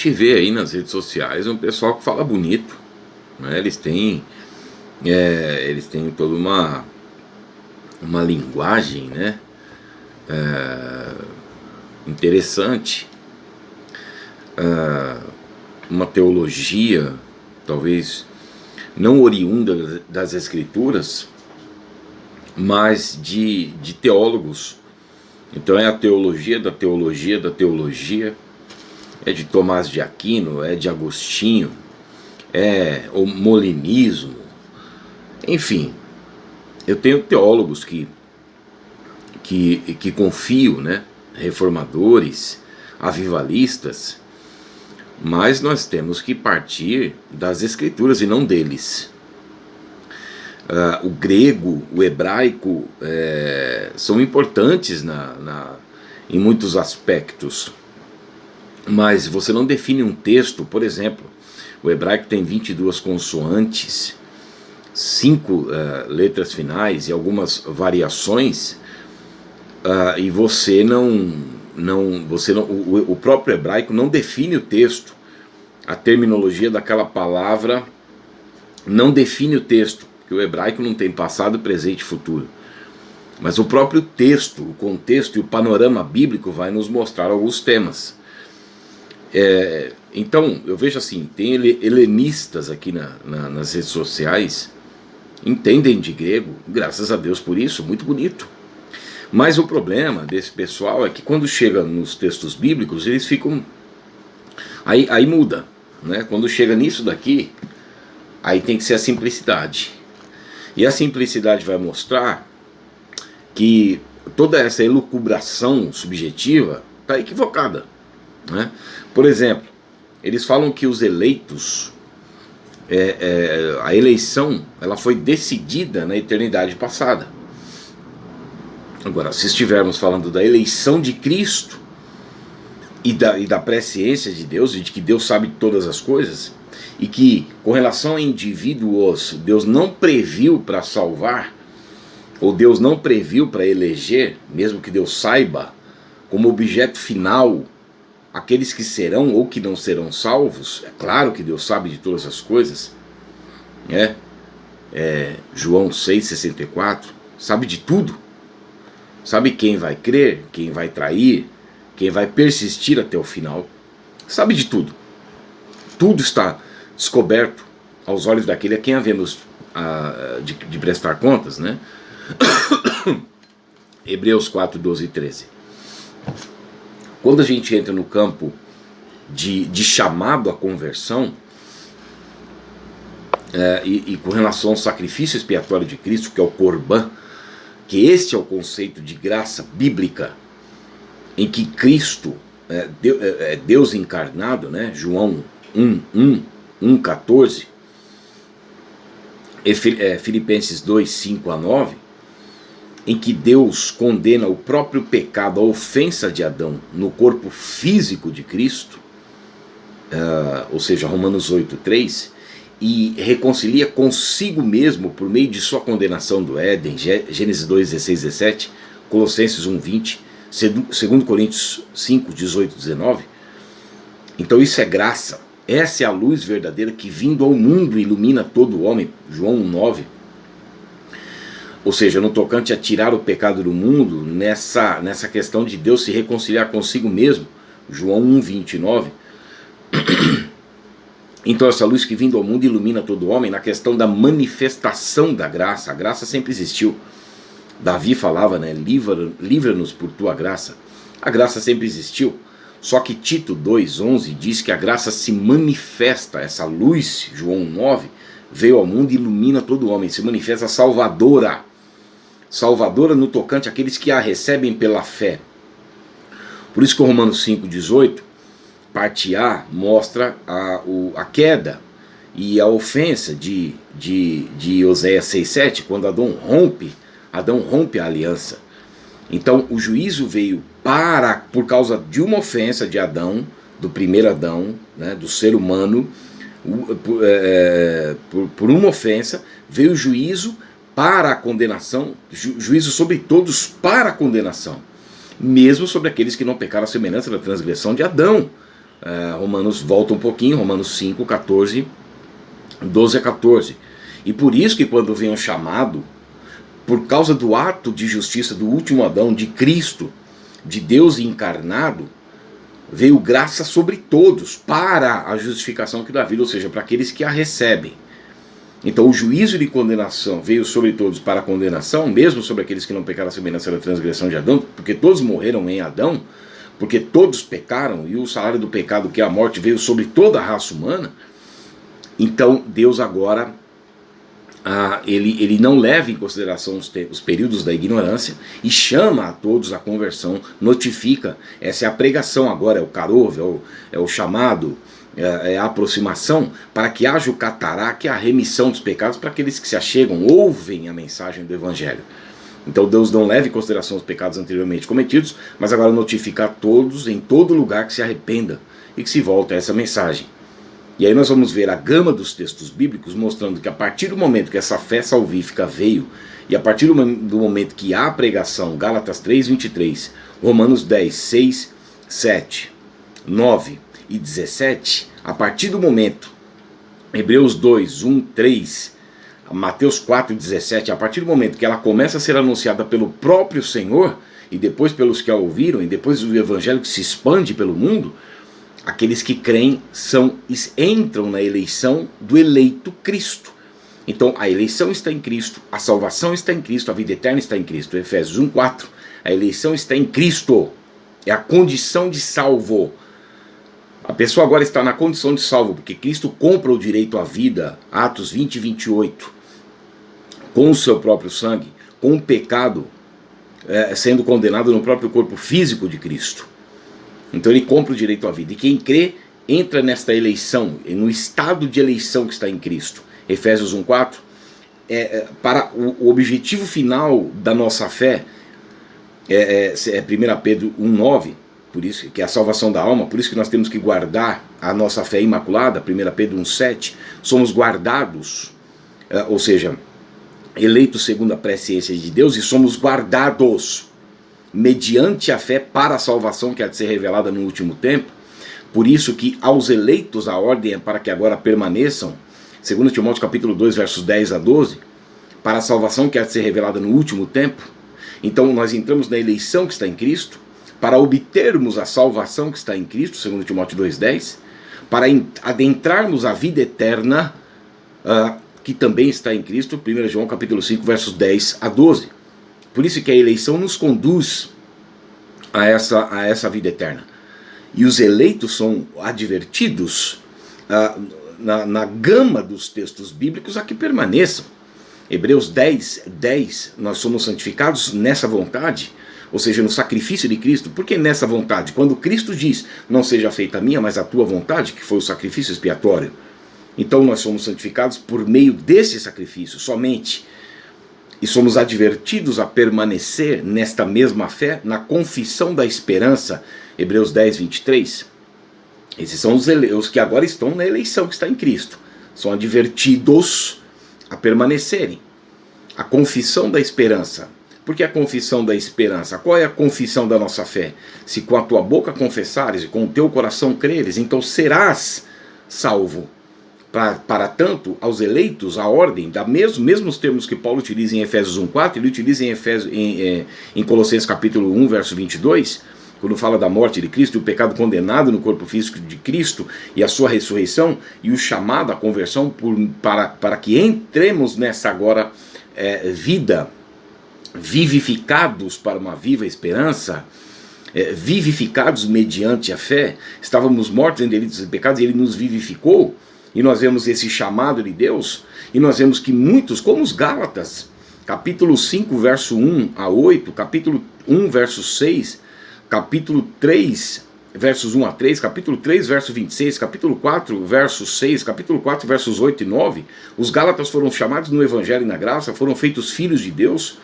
gente vê aí nas redes sociais um pessoal que fala bonito, né? Eles têm toda uma linguagem, né? Interessante, uma teologia, talvez não oriunda das Escrituras, mas de teólogos. Então é a teologia da teologia da teologia, é de Tomás de Aquino, é de Agostinho, é o molinismo, enfim. Eu tenho teólogos que confio, né? Reformadores, avivalistas, mas nós temos que partir das Escrituras e não deles. O grego, o hebraico são importantes em muitos aspectos, mas você não define um texto. Por exemplo, o hebraico tem 22 consoantes, 5 letras finais e algumas variações, e o próprio hebraico não define o texto. A terminologia daquela palavra não define o texto, porque o hebraico não tem passado, presente e futuro. Mas o próprio texto, o contexto e o panorama bíblico vai nos mostrar alguns temas. Então, eu vejo assim, tem helenistas aqui nas redes sociais, entendem de grego, graças a Deus por isso, muito bonito. Mas o problema desse pessoal é que quando chega nos textos bíblicos, eles ficam... Aí muda, né? Quando chega nisso daqui, aí tem que ser a simplicidade. E a simplicidade vai mostrar que toda essa elucubração subjetiva está equivocada, né? Por exemplo, eles falam que os eleitos, a eleição, ela foi decidida na eternidade passada. Agora, se estivermos falando da eleição de Cristo e da presciência de Deus, e de que Deus sabe de todas as coisas, e que com relação a indivíduos Deus não previu para salvar, ou Deus não previu para eleger, mesmo que Deus saiba como objeto final aqueles que serão ou que não serão salvos, é claro que Deus sabe de todas as coisas, né? João 6,64, sabe de tudo, sabe quem vai crer, quem vai trair, quem vai persistir até o final, sabe de tudo. Tudo está descoberto aos olhos daquele a quem havemos de prestar contas, né? Hebreus 4, 12 e 13. Quando a gente entra no campo de chamado à conversão, e com relação ao sacrifício expiatório de Cristo, que é o Corban, que este é o conceito de graça bíblica, em que Cristo é Deus encarnado, né? João 1:14, Filipenses 2:5 a 9, em que Deus condena o próprio pecado, a ofensa de Adão no corpo físico de Cristo, ou seja, Romanos 8:3, e reconcilia consigo mesmo por meio de sua condenação do Éden, Gênesis 2:16, 17, Colossenses 1:20, 2 Coríntios 5:18, 19. Então isso é graça. Essa é a luz verdadeira que, vindo ao mundo, ilumina todo o homem, João 1:9. Ou seja, no tocante a tirar o pecado do mundo, nessa questão de Deus se reconciliar consigo mesmo, João 1:29. Então essa luz que, vindo ao mundo, ilumina todo o homem, na questão da manifestação da graça. A graça sempre existiu. Davi falava, né? Livra-nos por tua graça. A graça sempre existiu. Só que Tito 2:11 diz que a graça se manifesta, essa luz, João 9, veio ao mundo e ilumina todo o homem, se manifesta salvadora. Salvadora no tocante àqueles que a recebem pela fé. Por isso que o Romanos 5:18, parte A, mostra a queda e a ofensa de Oséias 6:7, quando Adão rompe a aliança. Então o juízo veio por causa de uma ofensa de Adão, do primeiro Adão, né, do ser humano, por uma ofensa, veio o juízo para a condenação, juízo sobre todos para a condenação, mesmo sobre aqueles que não pecaram a semelhança da transgressão de Adão, Romanos volta um pouquinho, Romanos 5, 14, 12 a 14. E por isso que quando vem um chamado, por causa do ato de justiça do último Adão, de Cristo, de Deus encarnado, veio graça sobre todos para a justificação que dá vida, ou seja, para aqueles que a recebem. Então o juízo de condenação veio sobre todos para a condenação, mesmo sobre aqueles que não pecaram a semelhança da transgressão de Adão, porque todos morreram em Adão, porque todos pecaram, e o salário do pecado, que é a morte, veio sobre toda a raça humana. Então Deus agora, ele não leva em consideração os períodos da ignorância e chama a todos à conversão, notifica. Essa é a pregação agora, é o carov, é o chamado, é a aproximação, para que haja o catará, que é a remissão dos pecados para aqueles que se achegam, ouvem a mensagem do Evangelho. Então Deus não leva em consideração os pecados anteriormente cometidos, mas agora notifica a todos, em todo lugar, que se arrependa e que se volte a essa mensagem. E aí nós vamos ver a gama dos textos bíblicos mostrando que a partir do momento que essa fé salvífica veio, e a partir do momento que há a pregação, Gálatas 3, 23, Romanos 10, 6, 7, 9 e 17, a partir do momento, Hebreus 2, 1, 3, Mateus 4, 17, a partir do momento que ela começa a ser anunciada pelo próprio Senhor, e depois pelos que a ouviram, e depois o evangelho que se expande pelo mundo, aqueles que creem entram na eleição do eleito Cristo. Então a eleição está em Cristo, a salvação está em Cristo, a vida eterna está em Cristo. Efésios 1, 4, a eleição está em Cristo, é a condição de salvo. A pessoa agora está na condição de salvo, porque Cristo compra o direito à vida, Atos 20 e 28, com o seu próprio sangue, com o pecado sendo condenado no próprio corpo físico de Cristo. Então ele compra o direito à vida. E quem crê entra nesta eleição, no estado de eleição que está em Cristo. Efésios 1,4, para o objetivo final da nossa fé, 1 Pedro 1,9, por isso que é a salvação da alma, por isso que nós temos que guardar a nossa fé imaculada. 1 Pedro 1,7, somos guardados, ou seja, eleitos segundo a presciência de Deus, e somos guardados mediante a fé para a salvação que há de ser revelada no último tempo. Por isso que aos eleitos a ordem é para que agora permaneçam, 2 Timóteo capítulo 2, versos 10 a 12, para a salvação que há de ser revelada no último tempo. Então nós entramos na eleição que está em Cristo, para obtermos a salvação que está em Cristo, 2 Timóteo 2,10, para adentrarmos a vida eterna, que também está em Cristo, 1 João capítulo 5, versos 10 a 12. Por isso que a eleição nos conduz a essa vida eterna. E os eleitos são advertidos na gama dos textos bíblicos a que permaneçam. Hebreus 10, 10, nós somos santificados nessa vontade, ou seja, no sacrifício de Cristo. Por que nessa vontade? Quando Cristo diz, não seja feita a minha, mas a tua vontade, que foi o sacrifício expiatório. Então nós somos santificados por meio desse sacrifício somente. E somos advertidos a permanecer nesta mesma fé, na confissão da esperança, Hebreus 10, 23. Esses são os que agora estão na eleição que está em Cristo. São advertidos a permanecerem. A confissão da esperança. Por que a confissão da esperança? Qual é a confissão da nossa fé? Se com a tua boca confessares e com o teu coração creres, então serás salvo. Para tanto, aos eleitos, a ordem, mesmos termos que Paulo utiliza em Efésios 1,4, ele utiliza em Colossenses capítulo 1, verso 22, quando fala da morte de Cristo, o pecado condenado no corpo físico de Cristo e a sua ressurreição, e o chamado à conversão para que entremos nessa agora vida, vivificados para uma viva esperança, vivificados mediante a fé. Estávamos mortos em delitos e pecados e ele nos vivificou. E nós vemos esse chamado de Deus, e nós vemos que muitos, como os Gálatas, capítulo 5, verso 1 a 8, capítulo 1, verso 6, capítulo 3, versos 1 a 3, capítulo 3, verso 26, capítulo 4, verso 6, capítulo 4, versos 8 e 9, os Gálatas foram chamados no Evangelho e na graça, foram feitos filhos de Deus,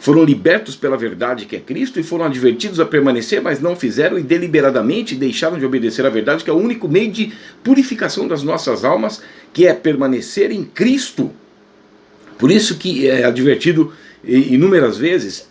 foram libertos pela verdade que é Cristo e foram advertidos a permanecer, mas não fizeram e deliberadamente deixaram de obedecer à verdade, que é o único meio de purificação das nossas almas, que é permanecer em Cristo. Por isso que é advertido inúmeras vezes,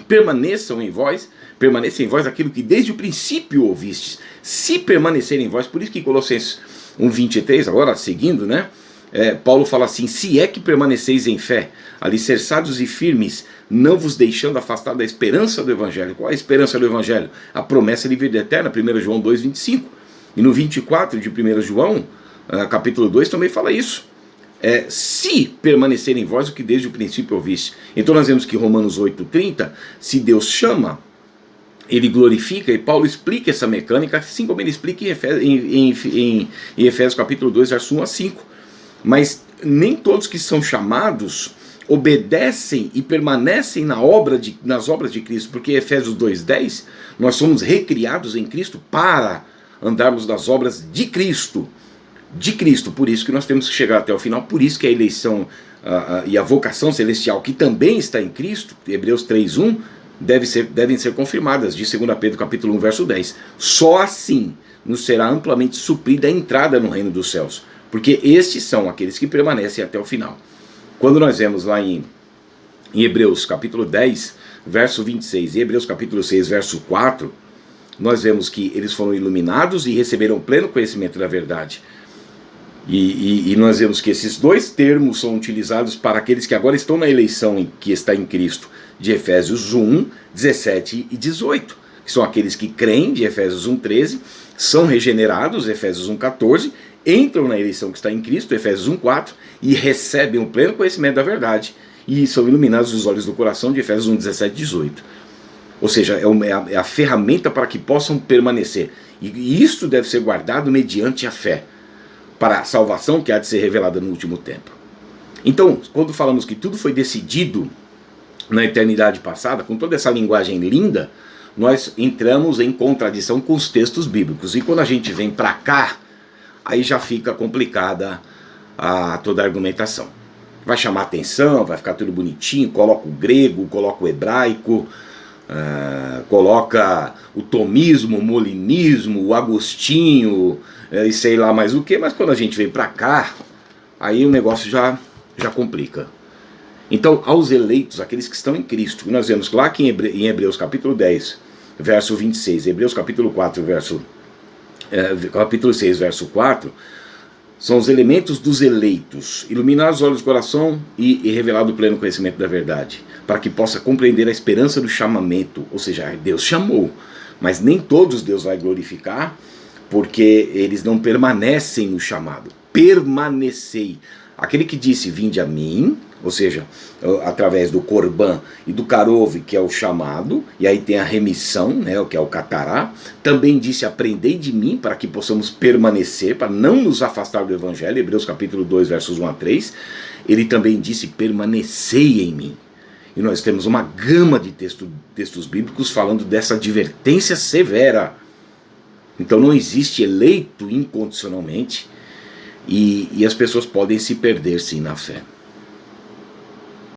permaneçam em vós, permaneça em vós aquilo que desde o princípio ouvistes. Se permanecer em vós, por isso que Colossenses 1:23, agora seguindo, né? Paulo fala assim: se é que permaneceis em fé, alicerçados e firmes, não vos deixando afastar da esperança do Evangelho. Qual é a esperança do Evangelho? A promessa de vida eterna, 1 João 2:25. E no 24 de 1 João, capítulo 2, também fala isso. Se permanecer em vós o que desde o princípio ouviste. Então nós vemos que Romanos 8:30, se Deus chama, ele glorifica, e Paulo explica essa mecânica, assim como ele explica em Efésios capítulo 2, verso 1 a 5. Mas nem todos que são chamados obedecem e permanecem nas obras de Cristo, porque Efésios 2:10, nós somos recriados em Cristo para andarmos nas obras de Cristo. De Cristo, por isso que nós temos que chegar até o final, por isso que a eleição e a vocação celestial, que também está em Cristo, Hebreus 3:1, devem ser confirmadas, de 2 Pedro capítulo 1, verso 10. Só assim nos será amplamente suprida a entrada no reino dos céus, porque estes são aqueles que permanecem até o final. Quando nós vemos lá em Hebreus capítulo 10, verso 26, e Hebreus capítulo 6, verso 4, nós vemos que eles foram iluminados e receberam pleno conhecimento da verdade. E nós vemos que esses dois termos são utilizados para aqueles que agora estão na eleição que está em Cristo, de Efésios 1, 17 e 18, que são aqueles que creem, de Efésios 1, 13, são regenerados, Efésios 1, 14, entram na eleição que está em Cristo, Efésios 1, 4, e recebem o pleno conhecimento da verdade, e são iluminados os olhos do coração, de Efésios 1, 17 e 18. Ou seja, é a ferramenta para que possam permanecer. E isto deve ser guardado mediante a fé, para a salvação que há de ser revelada no último tempo. Então, quando falamos que tudo foi decidido na eternidade passada, com toda essa linguagem linda, nós entramos em contradição com os textos bíblicos. E quando a gente vem para cá, aí já fica complicada toda a argumentação. Vai chamar atenção, vai ficar tudo bonitinho, coloca o grego, coloca o hebraico, coloca o tomismo, o molinismo, o agostinho, e sei lá mais o que, mas quando a gente vem para cá, aí o negócio já complica. Então, aos eleitos, aqueles que estão em Cristo, nós vemos lá que em Hebreus capítulo 10, verso 26, Hebreus capítulo 4, capítulo 6, verso 4, são os elementos dos eleitos, iluminar os olhos do coração e revelar o pleno conhecimento da verdade, para que possa compreender a esperança do chamamento, ou seja, Deus chamou, mas nem todos Deus vai glorificar, porque eles não permanecem no chamado. Permanecei. Aquele que disse, vinde a mim, ou seja, através do Corban e do Karov, que é o chamado, e aí tem a remissão, né, que é o Catará, também disse, aprendei de mim, para que possamos permanecer, para não nos afastar do Evangelho, Hebreus capítulo 2, versos 1 a 3, ele também disse, permanecei em mim. E nós temos uma gama de textos bíblicos falando dessa advertência severa. Então não existe eleito incondicionalmente, e as pessoas podem se perder sim na fé.